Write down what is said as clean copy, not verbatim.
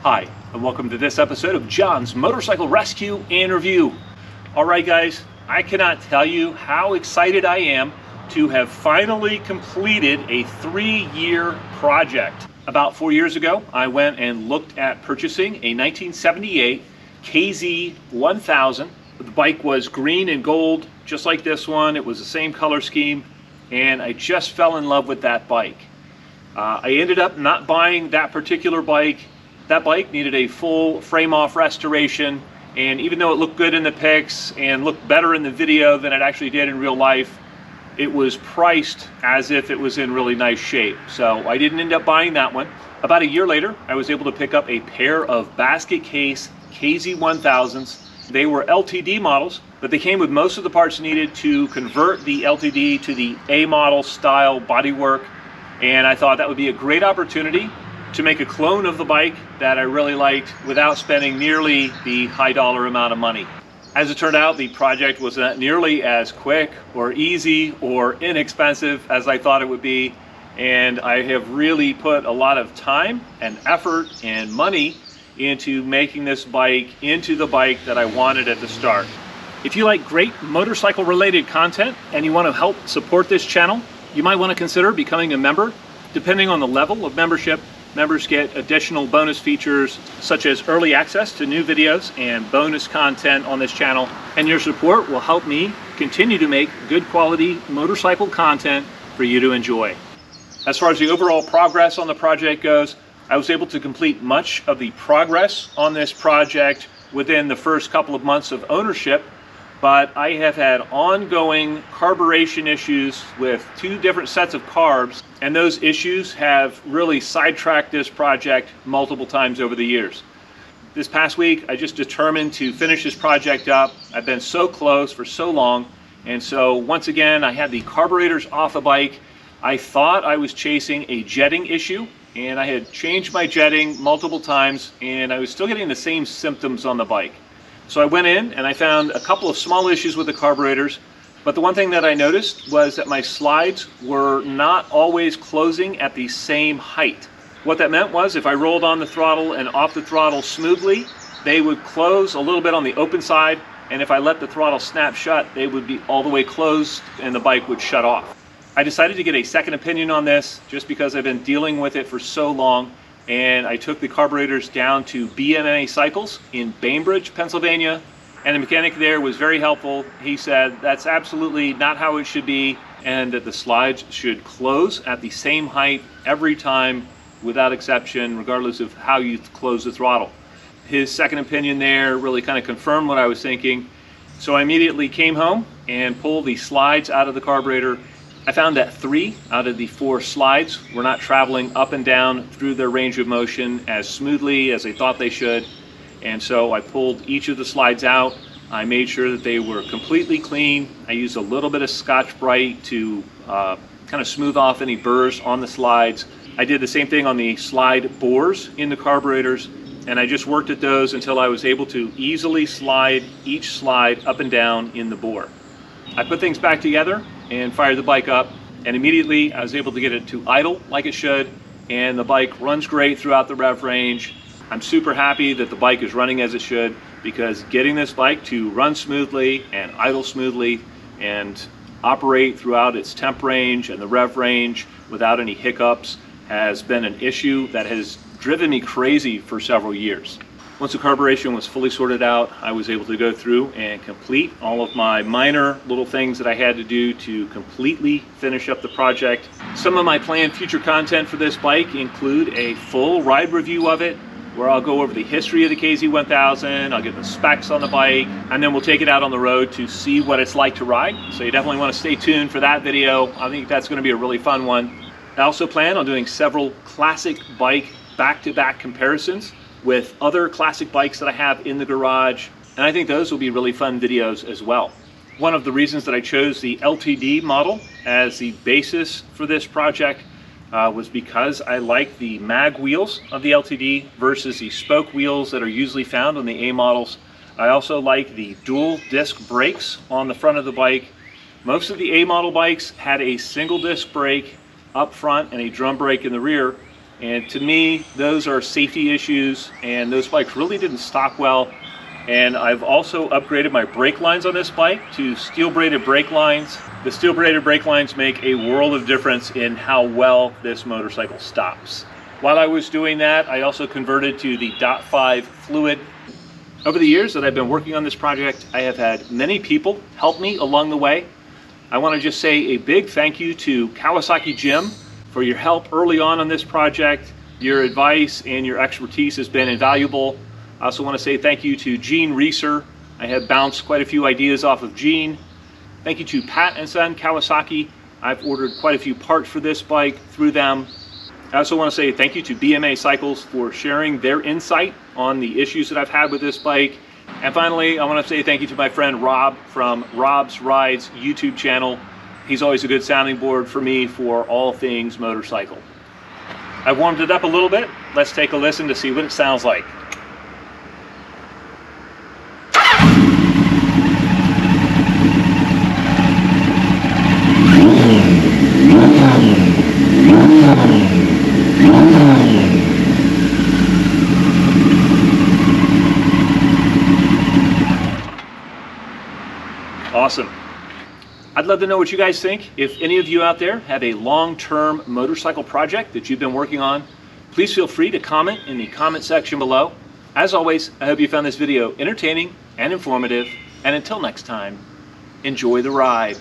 Hi, and welcome to this episode of John's Motorcycle Rescue and Review. All right, guys, I cannot tell you how excited I am to have finally completed a 3-year project. About 4 years ago, I went and looked at purchasing a 1978 KZ1000. The bike was green and gold, just like this one. It was the same color scheme, and I just fell in love with that bike. I ended up not buying that particular bike. That bike needed a full frame-off restoration, and even though it looked good in the pics and looked better in the video than it actually did in real life, it was priced as if it was in really nice shape. So I didn't end up buying that one. About a year later, I was able to pick up a pair of basket case KZ1000s. They were LTD models, but they came with most of the parts needed to convert the LTD to the A model style bodywork, and I thought that would be a great opportunity to make a clone of the bike that I really liked without spending nearly the high dollar amount of money. As it turned out, the project was not nearly as quick or easy or inexpensive as I thought it would be, and I have really put a lot of time and effort and money into making this bike into the bike that I wanted at the start. If you like great motorcycle related content and you want to help support this channel, you might want to consider becoming a member. Depending on the level of membership, members get additional bonus features such as early access to new videos and bonus content on this channel, and your support will help me continue to make good quality motorcycle content for you to enjoy. As far as the overall progress on the project goes, I was able to complete much of the progress on this project within the first couple of months of ownership, but I have had ongoing carburation issues with 2 different sets of carbs, and those issues have really sidetracked this project multiple times over the years. This past week, I just determined to finish this project up. I've been so close for so long, and so once again, I had the carburetors off the bike. I thought I was chasing a jetting issue, and I had changed my jetting multiple times, and I was still getting the same symptoms on the bike. So I went in and I found a couple of small issues with the carburetors, but the one thing that I noticed was that my slides were not always closing at the same height. What that meant was if I rolled on the throttle and off the throttle smoothly, they would close a little bit on the open side, and if I let the throttle snap shut, they would be all the way closed and the bike would shut off. I decided to get a second opinion on this just because I've been dealing with it for so long, and I took the carburetors down to BMA Cycles in Bainbridge, Pennsylvania, and the mechanic there was very helpful. He said that's absolutely not how it should be, and that the slides should close at the same height every time without exception, regardless of how you close the throttle. His second opinion there really kind of confirmed what I was thinking. So I immediately came home and pulled the slides out of the carburetor. I found that 3 out of the 4 slides were not traveling up and down through their range of motion as smoothly as I thought they should. And so I pulled each of the slides out. I made sure that they were completely clean. I used a little bit of Scotch-Brite to kind of smooth off any burrs on the slides. I did the same thing on the slide bores in the carburetors, and I just worked at those until I was able to easily slide each slide up and down in the bore. I put things back together and fired the bike up, and immediately I was able to get it to idle like it should, and the bike runs great throughout the rev range. I'm super happy that the bike is running as it should, because getting this bike to run smoothly and idle smoothly and operate throughout its temp range and the rev range without any hiccups has been an issue that has driven me crazy for several years. Once the carburation was fully sorted out, I was able to go through and complete all of my minor little things that I had to do to completely finish up the project. Some of my planned future content for this bike include a full ride review of it, where I'll go over the history of the KZ1000, I'll get the specs on the bike, and then we'll take it out on the road to see what it's like to ride. So you definitely want to stay tuned for that video. I think that's going to be a really fun one. I also plan on doing several classic bike back-to-back comparisons with other classic bikes that I have in the garage, and I think those will be really fun videos as well. One of the reasons that I chose the LTD model as the basis for this project was because I like the mag wheels of the LTD versus the spoke wheels that are usually found on the A models. I also like the dual disc brakes on the front of the bike. Most of the A model bikes had a single disc brake up front and a drum brake in the rear. And to me, those are safety issues, and those bikes really didn't stock well. And I've also upgraded my brake lines on this bike to steel braided brake lines. The steel braided brake lines make a world of difference in how well this motorcycle stops. While I was doing that, I also converted to the .5 fluid. Over the years that I've been working on this project, I have had many people help me along the way. I want to just say a big thank you to Kawasaki Jim for your help early on this project. Your advice and your expertise has been invaluable. I also want to say thank you to Gene Reeser. I have bounced quite a few ideas off of Gene. Thank you to Pat and Son Kawasaki. I've ordered quite a few parts for this bike through them. I also want to say thank you to BMA Cycles for sharing their insight on the issues that I've had with this bike. And finally, I want to say thank you to my friend Rob from Rob's Rides YouTube channel. He's always a good sounding board for me for all things motorcycle. I've warmed it up a little bit. Let's take a listen to see what it sounds like. Awesome. I'd love to know what you guys think. If any of you out there have a long-term motorcycle project that you've been working on, please feel free to comment in the comment section below. As always, I hope you found this video entertaining and informative, and until next time, enjoy the ride.